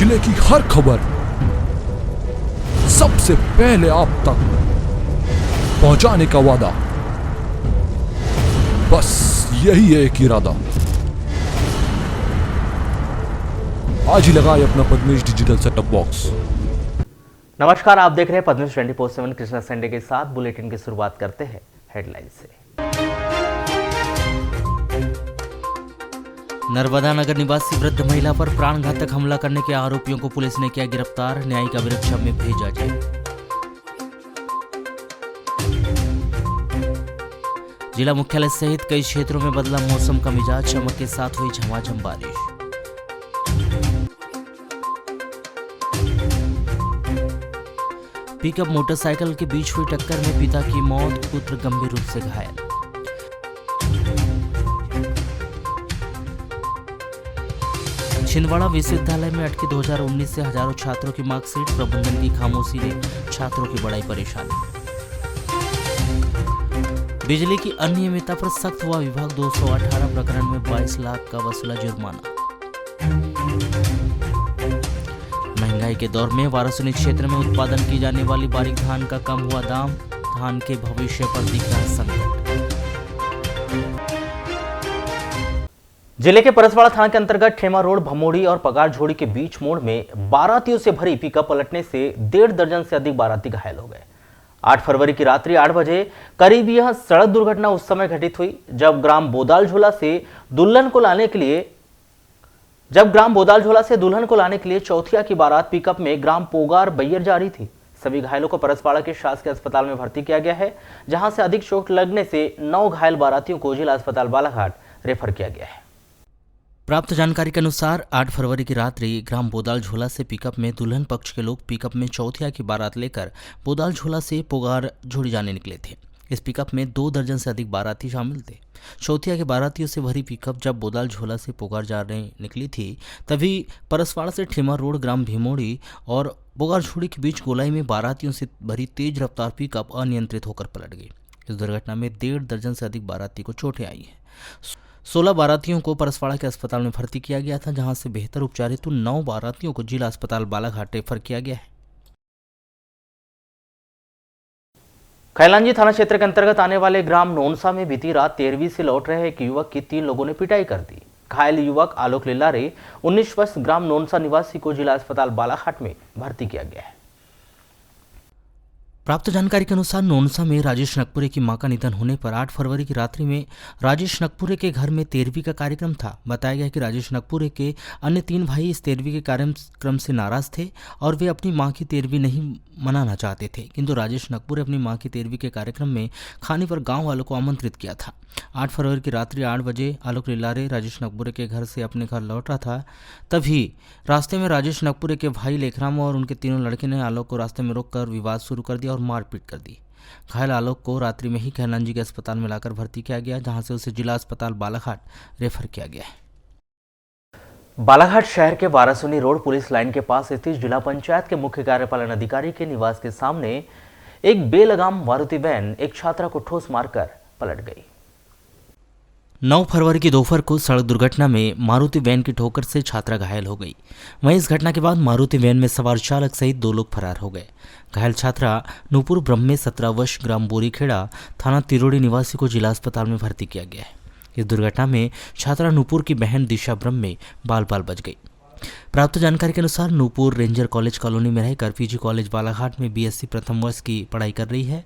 जिले की हर खबर सबसे पहले आप तक पहुंचाने का वादा, बस यही है एक इरादा। आज ही लगाए अपना पद्मेश डिजिटल सेटअप बॉक्स। नमस्कार, आप देख रहे हैं पद्मेश 24/7 कृष्णा संडे के साथ। बुलेटिन की शुरुआत करते हैं हेडलाइन से। नर्मदा नगर निवासी वृद्ध महिला पर प्राणघातक हमला करने के आरोपियों को पुलिस ने किया गिरफ्तार, न्यायिक अभिरक्षा में भेजा जेल। जिला मुख्यालय सहित कई क्षेत्रों में बदला मौसम का मिजाज, चमक के साथ हुई झमाझम बारिश। पिकअप मोटरसाइकिल के बीच हुई टक्कर में पिता की मौत, पुत्र गंभीर रूप से घायल। छिंदवाड़ा विश्वविद्यालय में अटकी 2019 से हजारों छात्रों की मार्कशीट, प्रबंधन की खामोशी ने छात्रों की बढ़ाई परेशानी। बिजली की अनियमितता पर सख्त हुआ विभाग, 218 प्रकरण में 22 लाख का वसूला जुर्माना। महंगाई के दौर में वाराणसी क्षेत्र में उत्पादन की जाने वाली बारीक धान का कम हुआ दाम, धान के भविष्य पर दिख रहा संकट। जिले के परसवाड़ा थाना के अंतर्गत ठेमा रोड, भमोड़ी और पगारझोड़ी के बीच मोड़ में बारातियों से भरी पिकअप पलटने से 1.5 दर्जन से अधिक बाराती घायल हो गए। 8 फरवरी की रात्रि 8 बजे करीब यह सड़क दुर्घटना उस समय घटित हुई जब ग्राम बोदाल झोला से दुल्हन को लाने के लिए चौथिया की बारात पिकअप में ग्राम पोगार बैयर जा रही थी। सभी घायलों को परसवाड़ा के शासकीय अस्पताल में भर्ती किया गया है, जहां से अधिक चोट लगने से 9 घायल बारातियों को जिला अस्पताल बालाघाट रेफर किया गया है। प्राप्त जानकारी के अनुसार 8 फरवरी की रात्रि ग्राम बोदाल झोला से पिकअप में दुल्हन पक्ष के लोग पिकअप में चौथिया की बारात लेकर बोदाल झोला से पोगार झोड़ी जाने निकले थे। इस पिकअप में 2 दर्जन से अधिक बाराती शामिल थे। चौथिया के बारातियों से भरी पिकअप जब बोदाल झोला से पोगार जाने निकली थी, तभी परसवाड़ा से ठेमा रोड, ग्राम भीमोड़ी और पोगार झोड़ी के बीच गोलाई में बारातियों से भरी तेज रफ्तार पिकअप अनियंत्रित होकर पलट गई। इस दुर्घटना में 1.5 दर्जन से अधिक बाराती को चोटें आई हैं। 16 बारातियों को परसवाड़ा के अस्पताल में भर्ती किया गया था, जहां से बेहतर उपचार हेतु 9 बारातियों को जिला अस्पताल बालाघाट रेफर किया गया है। खैलांजी थाना क्षेत्र के अंतर्गत आने वाले ग्राम नोनसा में बीती रात 13वीं से लौट रहे एक युवक की 3 लोगों ने पिटाई कर दी। घायल युवक आलोक लिल्लारे 19 वर्ष ग्राम नोनसा निवासी को जिला अस्पताल बालाघाट में भर्ती किया गया है। प्राप्त जानकारी के अनुसार नोनसा में राजेश नकपुरे की मां का निधन होने पर 8 फरवरी की रात्रि में राजेश नकपुरे के घर में 13वीं का कार्यक्रम था। बताया गया कि राजेश नकपुरे के अन्य 3 भाई इस 13वीं के कार्यक्रम से नाराज थे और वे अपनी मां की 13वीं नहीं मनाना चाहते थे, किंतु राजेश नकपुरे अपनी मां की 13वीं के कार्यक्रम में खाने पर गांव वालों को आमंत्रित किया था। 8 फरवरी की रात्रि 8 बजे आलोक लिल्लारे राजेश नकपुरे के घर से अपने घर लौट रहा था, तभी रास्ते में राजेश नकपुरे के भाई लेखराम और उनके 3 लड़के ने आलोक को रास्ते में रोककर विवाद शुरू कर दिया और मारपीट कर दी। घायल आलोक को रात्रि में ही खैलांजी के अस्पताल में लाकर भर्ती किया गया, जहां से उसे जिला अस्पताल बालाघाट रेफर किया गया है। बालाघाट शहर के वारासुनी रोड पुलिस लाइन के पास स्थित जिला पंचायत के मुख्य कार्यपालन अधिकारी के निवास के सामने एक बेलगाम मारुति वैन एक छात्रा को ठोस मारकर पलट गई। 9 फरवरी की दोपहर को सड़क दुर्घटना में मारुति वैन की ठोकर से छात्रा घायल हो गई। वहीं इस घटना के बाद मारुति वैन में सवार चालक सहित 2 लोग फरार हो गए। घायल छात्रा नूपुर ब्रह्मे 17 वर्ष ग्राम बोरीखेड़ा थाना तिरोड़ी निवासी को जिला अस्पताल में भर्ती किया गया है। इस दुर्घटना में छात्रा नूपुर की बहन दिशा ब्रह्मे बाल बाल बच गई। प्राप्त जानकारी के अनुसार नूपुर रेंजर कॉलेज कॉलोनी में रहकर पीजी कॉलेज बालाघाट में बीएससी प्रथम वर्ष की पढ़ाई कर रही है।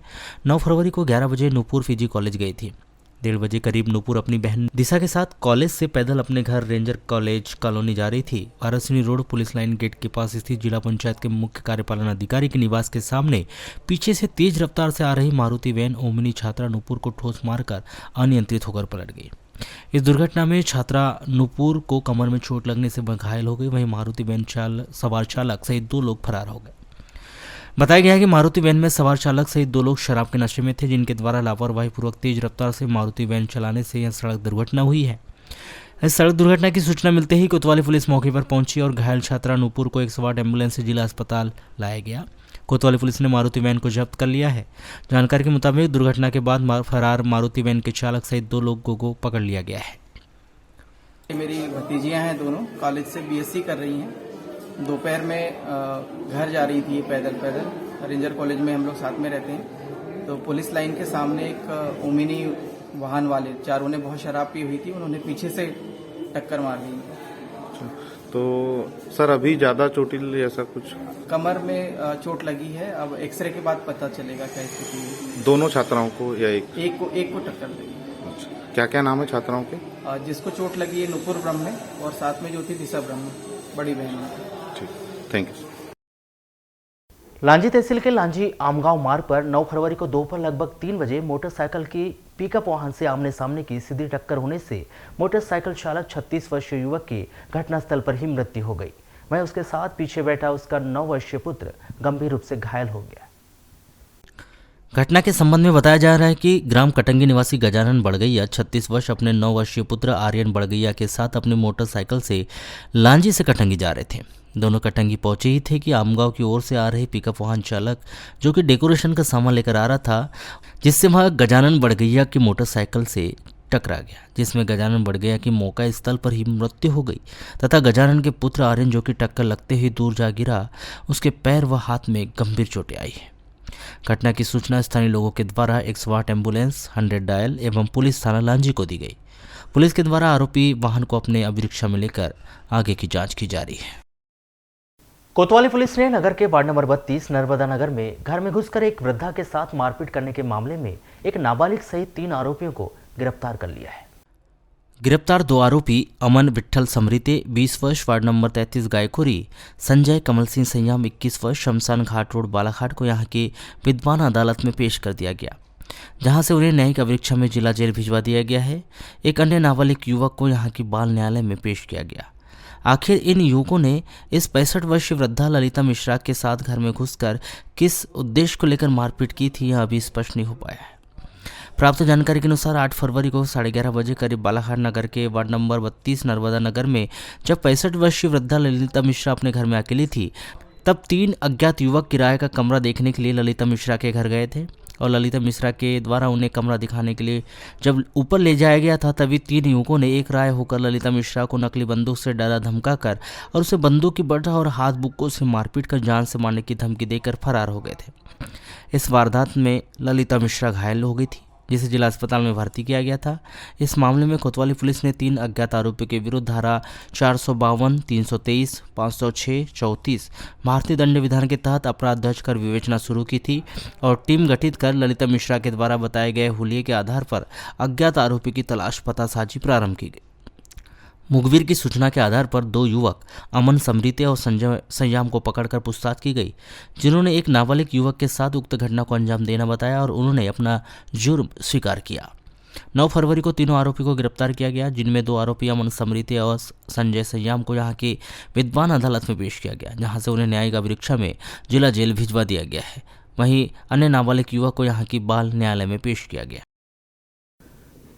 9 फरवरी को 11 बजे नूपुर पीजी कॉलेज गई थी। 1:30 बजे करीब नूपुर अपनी बहन दिशा के साथ कॉलेज से पैदल अपने घर रेंजर कॉलेज कॉलोनी जा रही थी। Varanasi road police line gate के पास स्थित जिला पंचायत के मुख्य कार्यपालन अधिकारी के निवास के सामने पीछे से तेज रफ्तार से आ रही मारुति वैन ओमनी छात्रा नूपुर को ठोस मारकर अनियंत्रित होकर पलट गई। इस दुर्घटना में छात्रा नूपुर को कमर में चोट लगने से घायल हो गई। वहीं मारुति वैन सवार चालक सहित 2 लोग फरार हो गए। बताया गया है कि मारुति वैन में सवार चालक सहित 2 लोग शराब के नशे में थे, जिनके द्वारा लापरवाही पूर्वक तेज रफ्तार से मारुति वैन चलाने से यह सड़क दुर्घटना हुई है। इस सड़क दुर्घटना की सूचना मिलते ही कोतवाली पुलिस मौके पर पहुंची और घायल छात्रा नूपुर को 108 एम्बुलेंस से जिला अस्पताल लाया गया। कोतवाली पुलिस ने मारुति वैन को जब्त कर लिया है। जानकारी के मुताबिक दुर्घटना के बाद फरार मारुति वैन के चालक सहित 2 लोगों को पकड़ लिया गया है। मेरी भतीजियां हैं, दोनों कॉलेज से बीएससी कर रही हैं दोपहर में घर जा रही थी पैदल पैदल। रेंजर कॉलेज में हम लोग साथ में रहते हैं। तो पुलिस लाइन के सामने एक ओमिनी वाहन वाले चारों ने बहुत शराब पी हुई थी, उन्होंने पीछे से टक्कर मार दी। तो सर अभी ज्यादा चोटिल ऐसा कुछ? कमर में चोट लगी है। अब एक्सरे के बाद पता चलेगा क्या स्थिति है। दोनों छात्राओं को या एक को टक्कर लगी। अच्छा, क्या क्या नाम है छात्राओं के? जिसको चोट लगी है नुपुर ब्रह्म है, और साथ में जो थी दिशा ब्रह्म, बड़ी बहन है। ठीक, थैंक यू। लांजी तहसील के लांजी आमगांव मार्ग पर 9 फरवरी को दोपहर लगभग 3 बजे मोटरसाइकिल की पिकअप वाहन से आमने सामने की सीधी टक्कर होने से मोटरसाइकिल चालक 36 वर्षीय युवक की घटनास्थल पर ही मृत्यु हो गई। वहीं उसके साथ पीछे बैठा उसका 9 वर्षीय पुत्र गंभीर रूप से घायल हो गया। घटना के संबंध में बताया जा रहा है कि ग्राम कटंगी निवासी गजानन बड़गैया 36 वर्ष अपने 9 वर्षीय पुत्र आर्यन बड़गैया के साथ अपनी मोटरसाइकिल से लांजी से कटंगी जा रहे थे। दोनों कटंगी पहुंचे ही थे कि आमगांव की ओर से आ रहे पिकअप वाहन चालक जो कि डेकोरेशन का सामान लेकर आ रहा था, जिससे वह गजानन बड़गैया की मोटरसाइकिल से टकरा गया, जिसमें गजानन बड़गैया की मौका स्थल पर ही मृत्यु हो गई तथा गजानन के पुत्र आर्यन जो कि टक्कर लगते ही दूर जा गिरा, उसके पैर व हाथ में गंभीर चोटें आई है। घटना की सूचना स्थानीय लोगों के द्वारा 108 एम्बुलेंस 100 डायल एवं पुलिस थाना लांजी को दी गई। पुलिस के द्वारा आरोपी वाहन को अपने अभिरक्षा में लेकर आगे की जांच की जा रही है। कोतवाली पुलिस ने नगर के वार्ड नंबर 32 नर्मदा नगर में घर में घुसकर एक वृद्धा के साथ मारपीट करने के मामले में एक नाबालिग सहित 3 आरोपियों को गिरफ्तार कर लिया है। गिरफ्तार 2 आरोपी अमन विट्ठल समरीते 20 वर्ष वार्ड नंबर 33 गायखुरी, संजय कमल सिंह संयम 21 वर्ष शमशान घाट रोड बालाघाट को यहां की विद्वान अदालत में पेश कर दिया गया, जहां से उन्हें न्यायिक अभिरक्षा में जिला जेल भिजवा दिया गया है। एक अन्य नाबालिग युवक को यहां की बाल न्यायालय में पेश किया गया। आखिर इन युवकों ने इस 65 वर्षीय वृद्धा ललिता मिश्रा के साथ घर में घुसकर किस उद्देश्य को लेकर मारपीट की थी, यह अभी स्पष्ट नहीं हो पाया है। प्राप्त जानकारी के अनुसार 8 फरवरी को 11:30 बजे करीब बालाघाट नगर के वार्ड नंबर 32 नर्मदा नगर में जब 65 वर्षीय वृद्धा ललिता मिश्रा अपने घर में अकेली थी, तब 3 अज्ञात युवक किराए का कमरा देखने के लिए ललिता मिश्रा के घर गए थे और ललिता मिश्रा के द्वारा उन्हें कमरा दिखाने के लिए जब ऊपर ले जाया गया था, तभी 3 युवकों ने एक राय होकर ललिता मिश्रा को नकली बंदूक से डरा धमका कर और उसे बंदूक की बटा और हाथ बुक्कों से मारपीट कर जान से मारने की धमकी देकर फरार हो गए थे। इस वारदात में ललिता मिश्रा घायल हो गई थी, जिसे जिला अस्पताल में भर्ती किया गया था। इस मामले में कोतवाली पुलिस ने 3 अज्ञात आरोपियों के विरुद्ध धारा 452, 323, 506, 34 भारतीय दंड विधान के तहत अपराध दर्ज कर विवेचना शुरू की थी और टीम गठित कर ललिता मिश्रा के द्वारा बताए गए हुलिये के आधार पर अज्ञात आरोपी की तलाश पतासाजी प्रारंभ की गई। मुखबिर की सूचना के आधार पर 2 युवक अमन समरीते और संजय संयाम को पकड़कर पूछताछ की गई, जिन्होंने एक नाबालिग युवक के साथ उक्त घटना को अंजाम देना बताया और उन्होंने अपना जुर्म स्वीकार किया। 9 फरवरी को तीनों आरोपी को गिरफ्तार किया गया, जिनमें 2 आरोपी अमन समरीते और संजय संयाम को यहाँ की विद्वान अदालत में पेश किया गया, जहाँ से उन्हें न्यायिक अभिरक्षा में जिला जेल भिजवा दिया गया है। वहीं अन्य नाबालिग युवक को यहाँ की बाल न्यायालय में पेश किया गया।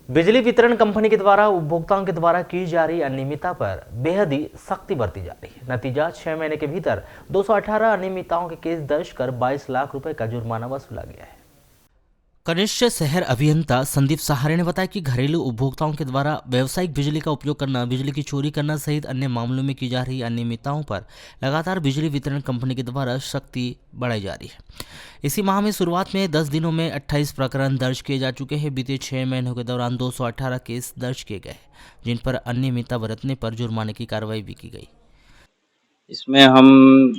बिजली वितरण कंपनी के द्वारा उपभोक्ताओं के द्वारा की जा रही अनियमितता पर बेहद ही सख्ती बरती जा रही है। नतीजा 6 महीने के भीतर 218 अनियमितताओं के केस दर्ज कर 22 लाख रुपए का जुर्माना वसूला गया है। कनिष्ठ शहर अभियंता संदीप सहारे ने बताया कि घरेलू उपभोक्ताओं के द्वारा व्यावसायिक बिजली का उपयोग करना, बिजली की चोरी करना सहित अन्य मामलों में की जा रही अनियमितताओं पर लगातार बिजली वितरण कंपनी के द्वारा सख्ती बढ़ाई जा रही है। इसी माह में शुरुआत में 10 दिनों में 28 प्रकरण दर्ज किए जा चुके हैं। बीते 6 महीनों के दौरान 218 केस दर्ज किए गए, जिन पर अनियमितता बरतने पर जुर्माने की कार्रवाई भी की गई। इसमें हम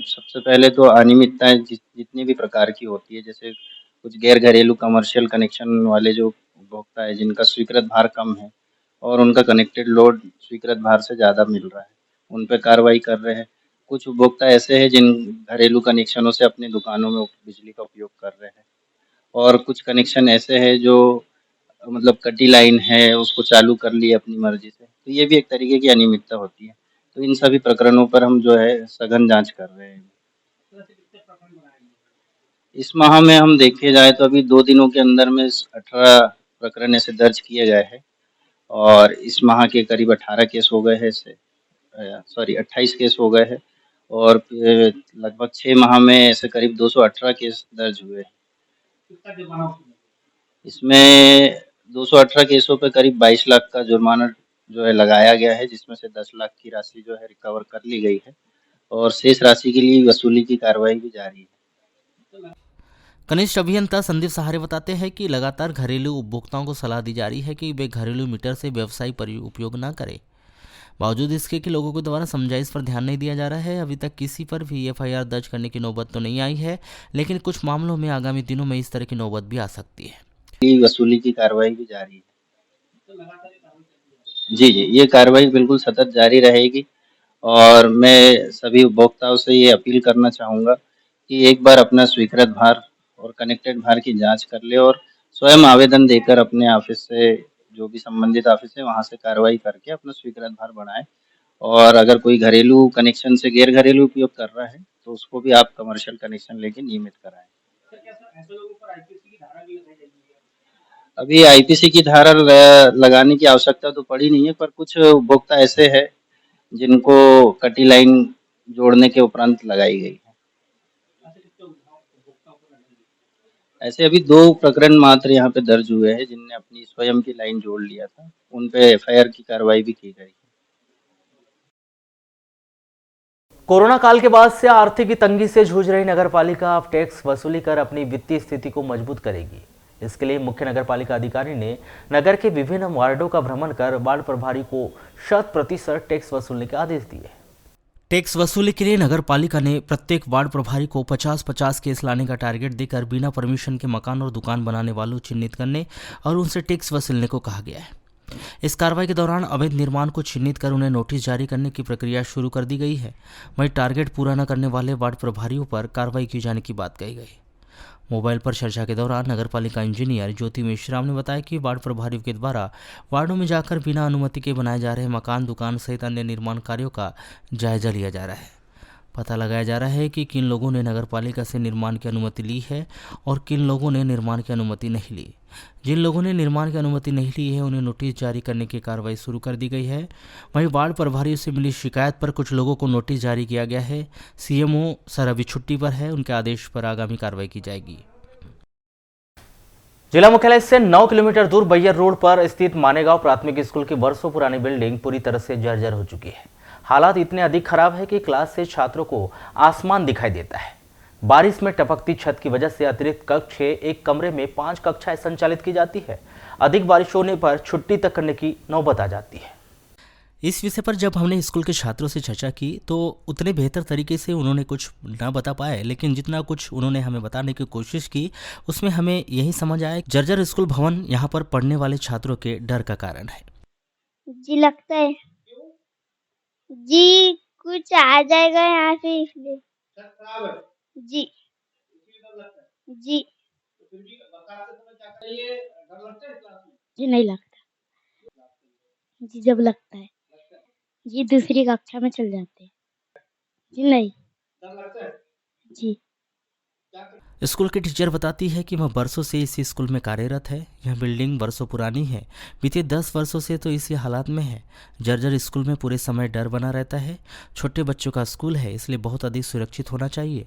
सबसे पहले तो अनियमितताएं जितनी भी प्रकार की होती है, जैसे कुछ गैर घरेलू कमर्शियल कनेक्शन वाले जो उपभोक्ता है जिनका स्वीकृत भार कम है और उनका कनेक्टेड लोड स्वीकृत भार से ज़्यादा मिल रहा है, उन पे कार्रवाई कर रहे हैं। कुछ उपभोक्ता ऐसे हैं जिन घरेलू कनेक्शनों से अपनी दुकानों में बिजली का उपयोग कर रहे हैं और कुछ कनेक्शन ऐसे हैं जो मतलब कटी लाइन है उसको चालू कर लिए अपनी मर्जी से, तो ये भी एक तरीके की अनियमितता होती है। तो इन सभी प्रकरणों पर हम जो है सघन जांच कर रहे हैं। इस माह में हम देखे जाए तो अभी 2 दिनों के अंदर में 18 प्रकरण ऐसे दर्ज किए गए हैं और इस माह के करीब 18 केस हो गए हैं, 28 केस हो गए हैं और लगभग 6 माह में ऐसे करीब 218 केस दर्ज हुए हैं। इसमें 218 केसों पे करीब 22 लाख का जुर्माना जो है लगाया गया है, जिसमें से 10 लाख की राशि जो है रिकवर कर ली गई है और शेष राशि के लिए वसूली की कार्रवाई भी जारी है। कनिष्ठ अभियंता संदीप सहारे बताते हैं कि लगातार घरेलू उपभोक्ताओं को सलाह दी जा रही है कि वे घरेलू मीटर से व्यवसायिक उपयोग न करें। बावजूद इसके कि लोगों के द्वारा समझाइश पर ध्यान नहीं दिया जा रहा है। अभी तक किसी पर भी एफआईआर दर्ज करने की नौबत तो नहीं आई है, लेकिन कुछ मामलों में आगामी दिनों में इस तरह की नौबत भी आ सकती है। वसूली की कार्रवाई भी जारी है। जी, ये कार्रवाई बिल्कुल सतत जारी रहेगी और मैं सभी उपभोक्ताओं से ये अपील करना चाहूँगा कि एक बार अपना स्वीकृत भार और कनेक्टेड भार की जाँच कर ले और स्वयं आवेदन देकर अपने ऑफ़िस से, जो भी संबंधित ऑफ़िस है, वहाँ से कार्रवाई करके अपना स्वीकृत भार बढ़ाएँ। और अगर कोई घरेलू कनेक्शन से गैर घरेलू उपयोग कर रहा है, तो उसको भी आप कमर्शियल कनेक्शन लेके नियमित कराएँ। अभी आईपीसी की धारा लगाने की आवश्यकता तो पड़ी नहीं है, पर कुछ उपभोक्ता ऐसे हैं जिनको कटी लाइन जोड़ने के उपरांत लगाई गई है। ऐसे अभी 2 प्रकरण मात्र यहाँ पे दर्ज हुए हैं जिनने अपनी स्वयं की लाइन जोड़ लिया था। उन पे एफआईआर की कार्रवाई भी की गई। कोरोना काल के बाद से आर्थिक तंगी से जूझ रही नगरपालिका अब टैक्स वसूली कर अपनी वित्तीय स्थिति को मजबूत करेगी। इसके लिए मुख्य नगरपालिका अधिकारी ने नगर के विभिन्न वार्डों का भ्रमण कर वार्ड प्रभारी को 100% टैक्स वसूलने के आदेश दिए। टैक्स वसूली के लिए नगर पालिका ने प्रत्येक वार्ड प्रभारी को 50-50 केस लाने का टारगेट देकर बिना परमिशन के मकान और दुकान बनाने वालों चिन्हित करने और उनसे टैक्स वसूलने को कहा गया है। इस कार्रवाई के दौरान अवैध निर्माण को चिन्हित कर उन्हें नोटिस जारी करने की प्रक्रिया शुरू कर दी गई है। वहीं टारगेट पूरा न करने वाले वार्ड प्रभारियों पर कार्रवाई की जाने की बात कही गई। मोबाइल पर चर्चा के दौरान नगरपालिका इंजीनियर ज्योति मेश्राम ने बताया कि वार्ड प्रभारियों के द्वारा वार्डों में जाकर बिना अनुमति के बनाए जा रहे मकान, दुकान सहित अन्य निर्माण कार्यों का जायजा लिया जा रहा है। पता लगाया जा रहा है कि किन लोगों ने नगरपालिका से निर्माण की अनुमति ली है और किन लोगों ने निर्माण की अनुमति नहीं ली। जिन लोगों ने निर्माण की अनुमति नहीं ली है उन्हें नोटिस जारी करने की कार्रवाई शुरू कर दी गई है। वहीं वार्ड प्रभारियों से मिली शिकायत पर कुछ लोगों को नोटिस जारी किया गया है। सीएमओ सर अभी छुट्टी पर है, उनके आदेश पर आगामी कार्रवाई की जाएगी। जिला मुख्यालय से 9 किलोमीटर दूर बैयर रोड पर स्थित मानेगांव प्राथमिक स्कूल की वर्षों पुरानी बिल्डिंग पूरी तरह से जर्जर हो चुकी है। हालात इतने अधिक खराब है कि क्लास से छात्रों को आसमान दिखाई देता है। बारिश में टपकती छत की वजह से अतिरिक्त कक्ष एक कमरे में 5 कक्षाएं संचालित की जाती है। अधिक बारिश होने पर छुट्टी तक करने की नौबत आ जाती है। इस विषय पर जब हमने स्कूल के छात्रों से चर्चा की तो उतने बेहतर तरीके से उन्होंने कुछ ना बता पाए, लेकिन जितना कुछ उन्होंने हमें बताने की कोशिश की उसमें हमें यही समझ आया जर्जर स्कूल भवन यहाँ पर पढ़ने वाले छात्रों के डर का कारण है। जी लगता है जी कुछ आ जाएगा यहाँ से, इसलिए जी जी जी नहीं लगता जी, जब लगता है जी दूसरी कक्षा में चल जाते हैं जी, नहीं जी। स्कूल की टीचर बताती है कि वह वर्षों से इसी स्कूल में कार्यरत है। यह बिल्डिंग वर्षों पुरानी है, बीते 10 वर्षों से तो इसी हालात में है। जर्जर स्कूल में पूरे समय डर बना रहता है। छोटे बच्चों का स्कूल है, इसलिए बहुत अधिक सुरक्षित होना चाहिए।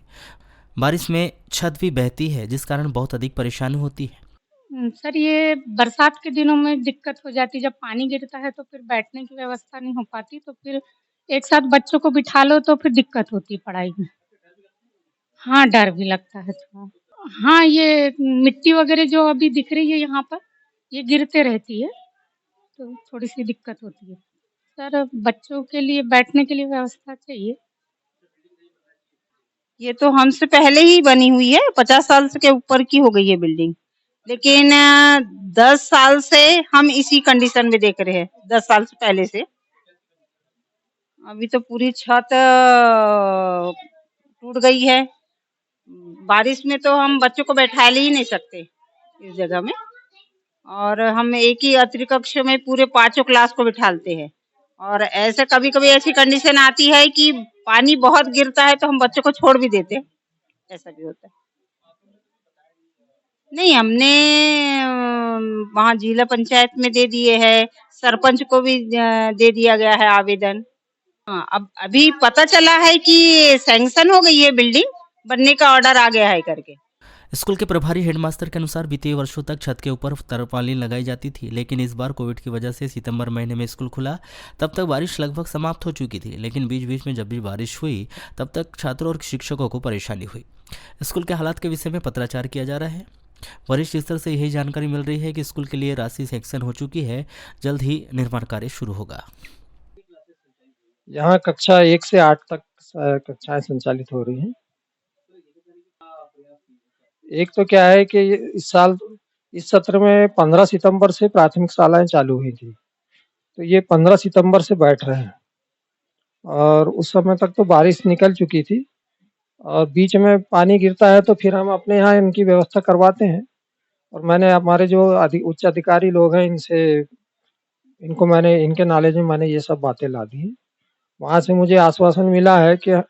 बारिश में छत भी बहती है, जिस कारण बहुत अधिक परेशानी होती है। सर ये बरसात के दिनों में दिक्कत हो जाती है। जब पानी गिरता है तो फिर बैठने की व्यवस्था नहीं हो पाती, तो फिर एक साथ बच्चों को बिठा लो तो फिर दिक्कत होती है पढ़ाई में। हाँ, डर भी लगता है थोड़ा। हाँ, ये मिट्टी वगैरह जो अभी दिख रही है यहाँ पर, ये गिरते रहती है तो थोड़ी सी दिक्कत होती है। सर बच्चों के लिए बैठने के लिए व्यवस्था चाहिए। ये तो हमसे पहले ही बनी हुई है, 50 साल से के ऊपर की हो गई है बिल्डिंग, लेकिन 10 साल से हम इसी कंडीशन में देख रहे हैं। 10 साल से पहले से अभी तो पूरी छत टूट गई है। बारिश में तो हम बच्चों को बैठा ही नहीं सकते इस जगह में, और हम एक ही अतिरिक्त कक्ष में पूरे 5 क्लास को बिठाते हैं। और ऐसे कभी कभी ऐसी कंडीशन आती है कि पानी बहुत गिरता है तो हम बच्चों को छोड़ भी देते हैं, ऐसा भी होता है। नहीं, हमने वहाँ जिला पंचायत में दे दिए हैं, सरपंच को भी दे दिया गया है आवेदन। हाँ, अब अभी पता चला है कि सैंक्शन हो गई है, बिल्डिंग बनने का ऑर्डर आ गया है करके। स्कूल के प्रभारी हेडमास्टर के अनुसार बीते वर्षों तक छत के ऊपर तरपालिन लगाई जाती थी, लेकिन इस बार कोविड की वजह से सितंबर महीने में स्कूल खुला तब तक बारिश लगभग समाप्त हो चुकी थी, लेकिन बीच बीच में जब भी बारिश हुई तब तक छात्रों और शिक्षकों को परेशानी हुई। स्कूल के हालात के विषय में पत्राचार किया जा रहा है। वरिष्ठ स्तर से यही जानकारी मिल रही है कि स्कूल के लिए राशि सैंक्शन हो चुकी है, जल्द ही निर्माण कार्य शुरू होगा। यहाँ कक्षा 1 से 8 तक कक्षाएं संचालित हो रही हैं। एक तो क्या है कि इस साल इस सत्र में 15 सितंबर से प्राथमिक शालाएं चालू हुई थी, तो ये 15 सितंबर से बैठ रहे हैं और उस समय तक तो बारिश निकल चुकी थी और बीच में पानी गिरता है तो फिर हम अपने यहाँ इनकी व्यवस्था करवाते हैं। और मैंने हमारे जो उच्च अधिकारी लोग हैं इनको मैंने इनके नॉलेज में मैंने ये सब बातें ला दी हैं। वहाँ से मुझे आश्वासन मिला है कि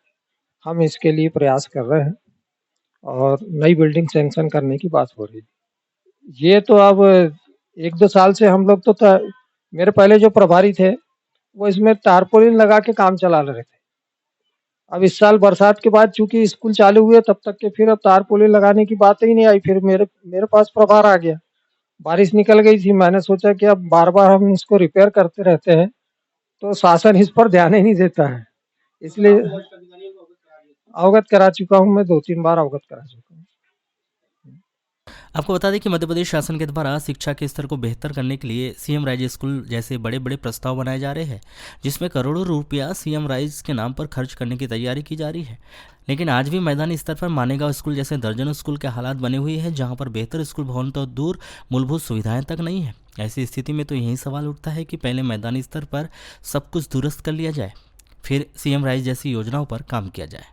हम इसके लिए प्रयास कर रहे हैं और नई बिल्डिंग सैंक्शन करने की बात हो रही है। ये तो अब 1-2 साल से हम लोग तो मेरे पहले जो प्रभारी थे वो इसमें टारपोलिन लगा के काम चला रहे थे। अब इस साल बरसात के बाद चूंकि स्कूल चालू हुए तब तक के फिर अब टारपोलिन लगाने की बात ही नहीं आई। फिर मेरे पास प्रभार आ गया, बारिश निकल गई थी। मैंने सोचा कि अब बार बार हम इसको रिपेयर करते रहते हैं तो शासन इस पर ध्यान ही नहीं देता है, इसलिए अवगत करा चुका हूँ। मैं 2-3 बार अवगत करा चुका हूँ। आपको बता दें कि मध्य प्रदेश शासन के द्वारा शिक्षा के स्तर को बेहतर करने के लिए सीएम राइज स्कूल जैसे बड़े बड़े प्रस्ताव बनाए जा रहे हैं, जिसमें करोड़ों रुपया सीएम राइज के नाम पर खर्च करने की तैयारी की जा रही है। लेकिन आज भी मैदानी स्तर पर मानेगांव स्कूल जैसे दर्जनों स्कूल के हालात बने हुए हैं, जहां पर बेहतर स्कूल भवन तो दूर मूलभूत सुविधाएं तक नहीं है। ऐसी स्थिति में तो यही सवाल उठता है कि पहले मैदानी स्तर पर सब कुछ दुरुस्त कर लिया जाए, फिर सीएम राइज जैसी योजनाओं पर काम किया जाए।